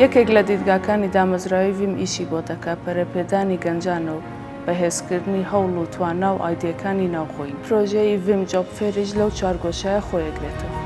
یەکێک لە دیدگاکانی دامەزراوی ڤیم ئیشی بۆ دەکات پەرەپێدانی گەنجانە و بەهێزکردنی هەوڵ و توانا و ئایدیەکانی ناوخۆیی. پرۆژەی ڤیم جۆب فێریش لەو چوارگۆشەیە خۆیەگرێتەوە.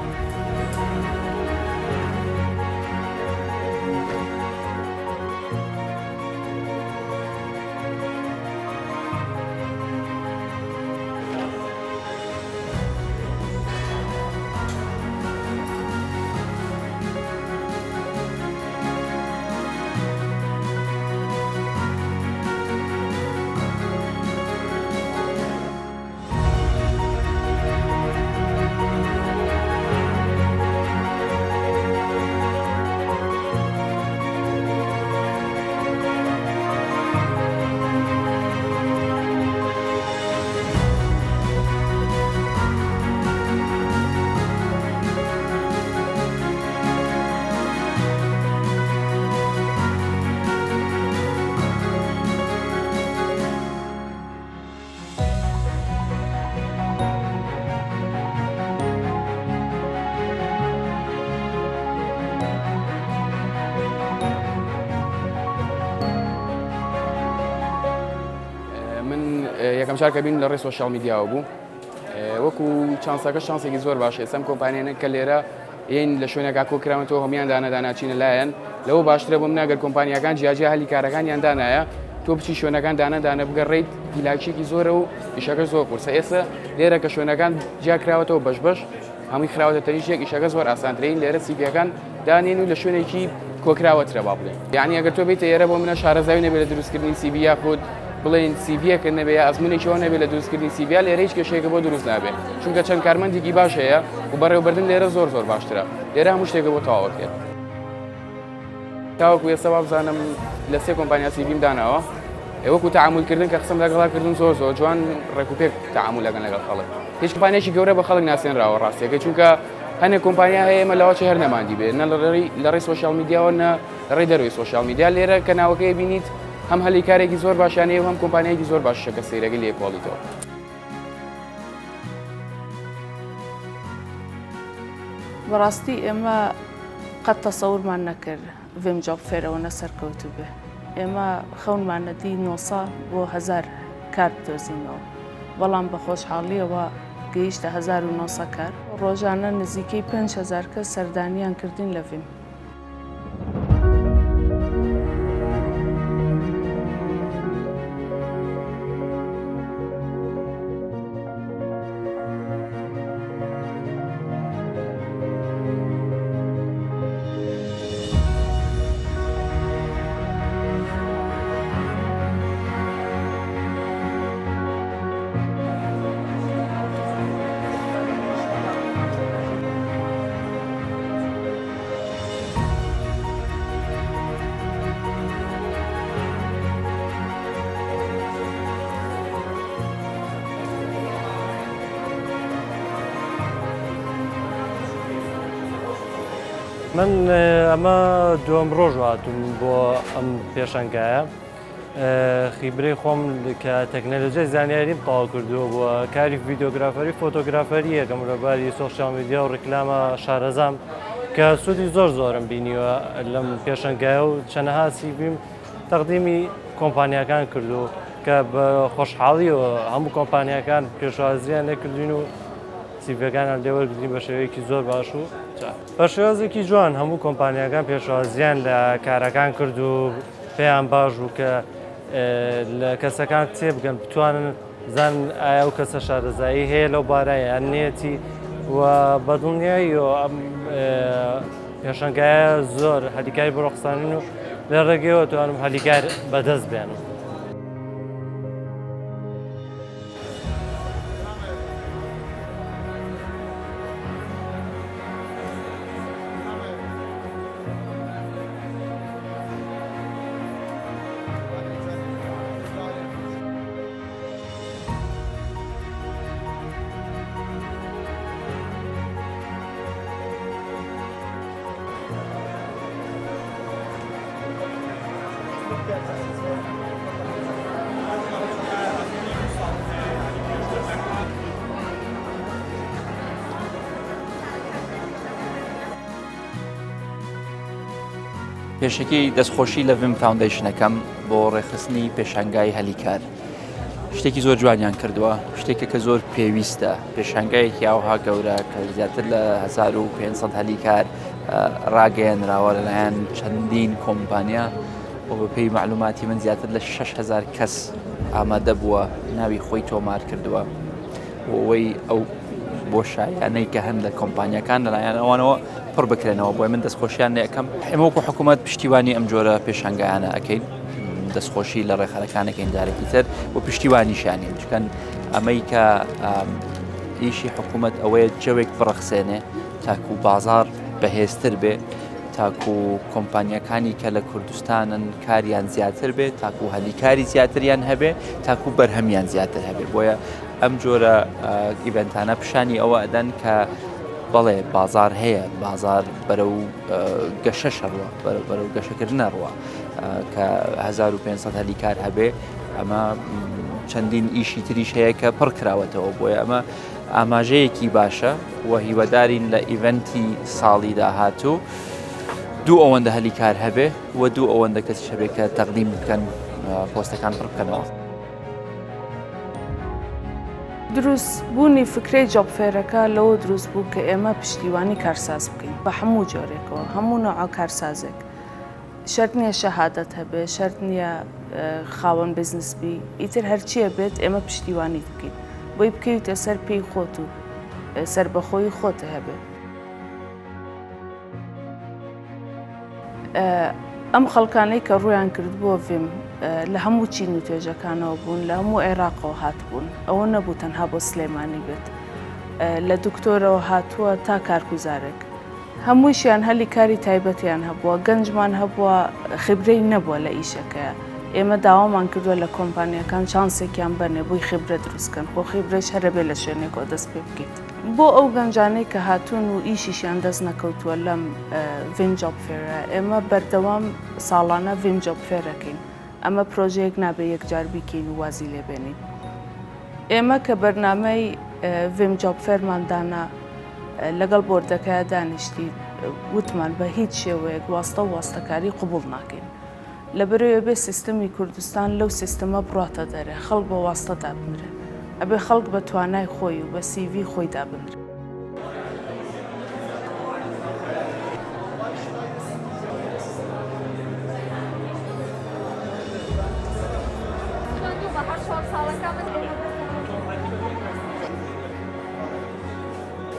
یەکەم جارکە بین لە ڕێی سۆشیال میدیاوە بوو وەکو چانسەکە شانسێکی زۆر باشە ئێستا کۆمپانیانە کە لێرە یین لە شوێنێکا کۆکراونەوە هەمویان دانەداناچینە لایەن لەوە باشترە بۆم ناگەر کۆمپانیەکان جیاجیا هەلی کارەکانیان دانایە تۆ بچی شوێنەکان دانە بگەڕێیت پیلاکێکی زۆرە و ئیشەکە زۆر قورسە ئێستا لێرە کە شوێنەکان جیاکراوەتەوە بەش هەمووی خراوەتە تەریشێک ئیشەکە زۆر ئاسانترین لێرە سیڤیەکان دانێن و لە شوێنێکی کۆکراوەترە با بڵێن یعنی ئەگەر تۆ بێتە ئێرە بۆ منە شارەزاوی نەبێت لە دروستکردنی سیڤی یاخود بڵێن سیڤیەکە نەبێ ئەزمونێکەوە نەبێت لە دروستکردنی سیڤیا لێرە هیچ کێشەیەکە بۆ دروست نابێت چونکە چەند کارمەندێکی باش هەیە و بەڕێوەبردن لێرە زۆر باشترە لێرە هەموو شتێکە بۆ تەواوەکرێت تاوەکو ئێستا بزانم لە سێ کۆمپانیا سیڤیم داناوە وەکو تەعاملکردن کە قسەم لەگەڵاکردن زۆر جوان ڕێکوپێک تەعامل لەگەن لەگەڵ خەڵک هیچ کۆمپانیایەکی گەورە بە خەڵک ناسێنراوە ڕاستیەکە چونکە هەنێک کۆمپانیا هەیە ئێمە لەوە هەر نەماندی بێت نە لە ڕێی سۆشیال میدیاوە نە لە ڕێی دەروی سۆشیال میدیا لێرە کە ناوەکەی بینیت هەم هەلی کارێکی زۆر باشانەیە و هەم کۆمپانیایەکی زۆر باشە کە سەیرەگەی لێ کۆڵیتەوە بەڕاستی ئێمە قەت تەسەورمان نەکرد ڤیم جۆب فێرەوە سەرکەوتوو بێ ئێمە خەونمانەدی 900 بۆ 1000 کار دۆزینەوە بەڵام بە خۆشحاڵیەوە گەیشتە 1900 کار ڕۆژانە نزیکەی 5000 کەس سەردانیان کردین لە ڤیم من ئەمە دووەم ڕۆژ هاتووم بۆ ئەم پێشەنگایە خیبرەی خۆم کە تەکنەلۆژیای زانیاریم تەواو کردووە بووە کاری ڤیدیۆگرافەری فۆتۆگرافەری یەکەم ڕێباری سۆشیال میدیا و ڕیکلامە شارەزام کە سوودی زۆرم بینیوە لەم پێشەنگایە و چەندەها سیڤیم تەقدیمی کۆمپانیاکان کردو کە بە خۆشحاڵیەوە هەموو کۆمپانیاکان پێشوازیان لێکردوین و سیڤەکانیان لێوەرگرتین بە شێوەیەکی زۆر باش و بە شێوازێکی جوان هەموو کۆمپانیاکان پێشوازیان لە کارەکان کرد و پێیان باش و کە لە کەسەکان کتێ بگەن بتوانن زان ئایا و کەسە شارەزایی هەیە لەو بارایە یان نێتی و بەدڵنیایی و ئەم پێشەنگایە زۆر هەلیکاری بۆ ڕۆخسانین و لە ڕێگەیەوە توانم هەلیکار بەدەست بێنم. پێشەکەی دەستخۆشی لە ڤیم فاوندیشنەکەم بۆ ڕێخستنی پێشانگای هەلیکار شتێکی زۆر جوانیان کردووە شتێکە کە زۆر پێویستە پێشانگایەکی ئاوها گەورە کە زیاتر لە 1500 هەلیکار ڕاگەیەنراوە لەلایەن چەندین کۆمپانیا و بەپێی معلوماتی من زیاتر لە 6,000 کەس ئامادە بووە ناوی خۆی تۆمار کردووە ئەوەی ئەو بۆ شایانەی کە هەند لە کۆمپانیەکان لەلایەن ئەوانەوە پڕ بکرێنەوە بۆی من دەستخۆشیان نەکەم ئێمە وەکو حکوومەت پشتیوانی ئەم جۆرە پێشانگایانە ئەەکەین دەستخۆشی لە ڕێخەرەکانەکەین جارێکی تر و پشتیوانیشانی چکەن ئەمەی کە ئیشی حکوومەت ئەوەیە جەوێک بڕەخسێنێ تاکو بازار بەهێزتر بێ تاکو کۆمپانیەکانی کە لە کوردستانن کاریان زیاتر بێت تاکو هەلیکاری زیاتریان هەبێ تاکو بەرهەمیان زیاتر هەبێ بۆیە ئەم جۆرە ئیڤنتانە پیشانی ئەوە ئەدەن کە بەڵێ بازار هەیە بازار بەرەو گەشە شەڕوە بەرەو گەشەکردنە ڕوە کە 1500 هەلیکار هەبێ ئەمە چەندین ئیشی تریش هەیە کە پڕ کراوەتەوە بۆیە ئەمە ئاماژەیەکی باشە و هیوادارین لە ئیڤنتی ساڵی داهاتوو دوو ئەوەندە هەلیکار هەبێ و دوو ئەوەندە کەس شەبێت کە تەقدیم بکەن پۆستەکان پڕ بکەنەوە. دروست بوونی فکرەی جۆب فێرەکە لەوە دروست بوو کە ئێمە پشتیوانی کارساز بکەین بە هەموو جۆرێکەوە هەموو نوع کارسازێک شەرت نییە شەهادەت هەبێ شەرت نییە خاوەن بزنسبی ئیتر هەرچیە بێت ئێمە پشتیوانی بکەین بۆی بکەویتە سەر پێی خۆت و سربەخۆی خۆتە هەبێ. ئەم خەڵکانەی کە ڕویان کرد بۆ ڤیم لە هەموو چین و توێژەکانەوە بوون لە هەموو عێراقەوە هاتبوون ئەوە نەبوو تەنها بۆ سلێمانی بێت لە دکتۆرەوە هاتووە تا کارگوزارێک هەموویشیان هەلی کاری تایبەتیان هەبووە گەنجمان هەبووە خبرەی نەبووە لە ئیشەکەیە ئێمە داوامان کردووە لە کۆمپانیەکان چانسێکیان بنێ بۆی خبرە دروستکەن خۆ خبرەش هەرەبێ لە شوێنێکەوە دەست پێ بکەیت بۆ ئەو گەنجانەی کە هاتوون و ئیشیشیان دەست نەکەوتووە لەم ڤیم جۆب فێرە ئێمە بەردەوام ساڵانە ڤیم جۆب فێرەکەین ئەمە پرۆژەیەک نابێ یەکجار بیکەین و وازی لێبێنین ئێمە کە بەرنامەی ڤیم جۆب فێرماندانە لەگەڵ بۆردەکەیە دانیشتی وتمان بە هیچ شێوەیەک واستە و واستەکاری قبول ناکەین لەبەرەوەی بێ سیستەمی کوردستان لەو سیستەمە بڕاتە دەرێ خەڵک بە واستەدا بمرێ ئەبێ خەڵک بە توانای خۆی و بە سیڤی خۆیدا بمرێ.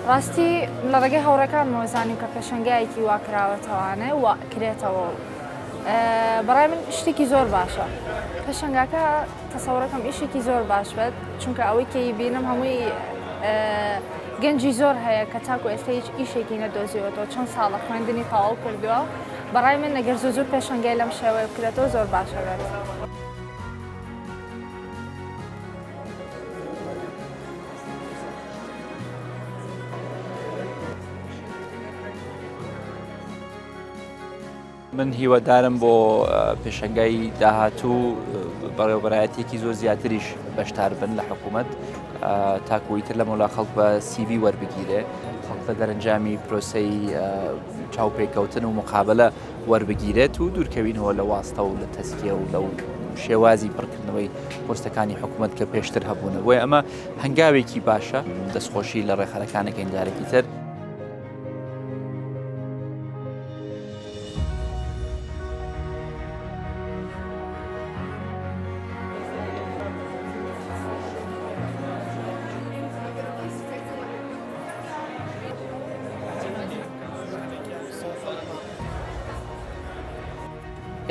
ڕاستی لە ڕێگەی هەوڕەکانمەوە زانیم کە پێشەنگایەکی وا کراوەتەوانێ و کرێتەوە بەڕای من شتێکی زۆر باشە پێشەنگاکە تەسەوڕەکەم ئیشێکی زۆر باش بێت چونکە ئەوەی کەی بینم هەمووی گەنجی زۆر هەیە کە تاکو ئێستا هیچ ئیشێکی نەدۆزیوەتەوە چەند ساڵە خوێندنی تەواو کردووە بەڕای من ئەگەر زۆر پێشەنگای لەم شێوەیە بکرێتەوە زۆر باشە بێت. من هیوادارم بۆ پێشەنگای داهاتوو بەڕێوەبەرایەتێکی زۆر زیاتریش بەشدار بن لە حکوومەت تاکویتر لە مەولا خەڵک بە سیڤی وەربگیرێ خەڵک لە دەرەنجامی پرۆسەی چاوپێکەوتن و مقابلە وەربگیرێت و دوورکەوینەوە لە واستە و لە تەسکیە و لەو شێوازی پڕکردنەوەی پۆستەکانی حکوومەت کە پێشتر هەبوونە بۆیە ئەمە هەنگاوێکی باشە دەستخۆشی لە ڕێخەرەکانەکەین جارێکی تر.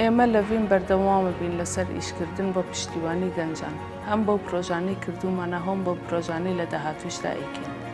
ئێمە لە ڤیم بەردەوامە بین لەسەر ئیشکردن بۆ پشتیوانی گەنجان هەم بۆ پرۆژانەی کردومانە هەم بۆ پرۆژانەی لە داهاتووشدا ئەیکەین.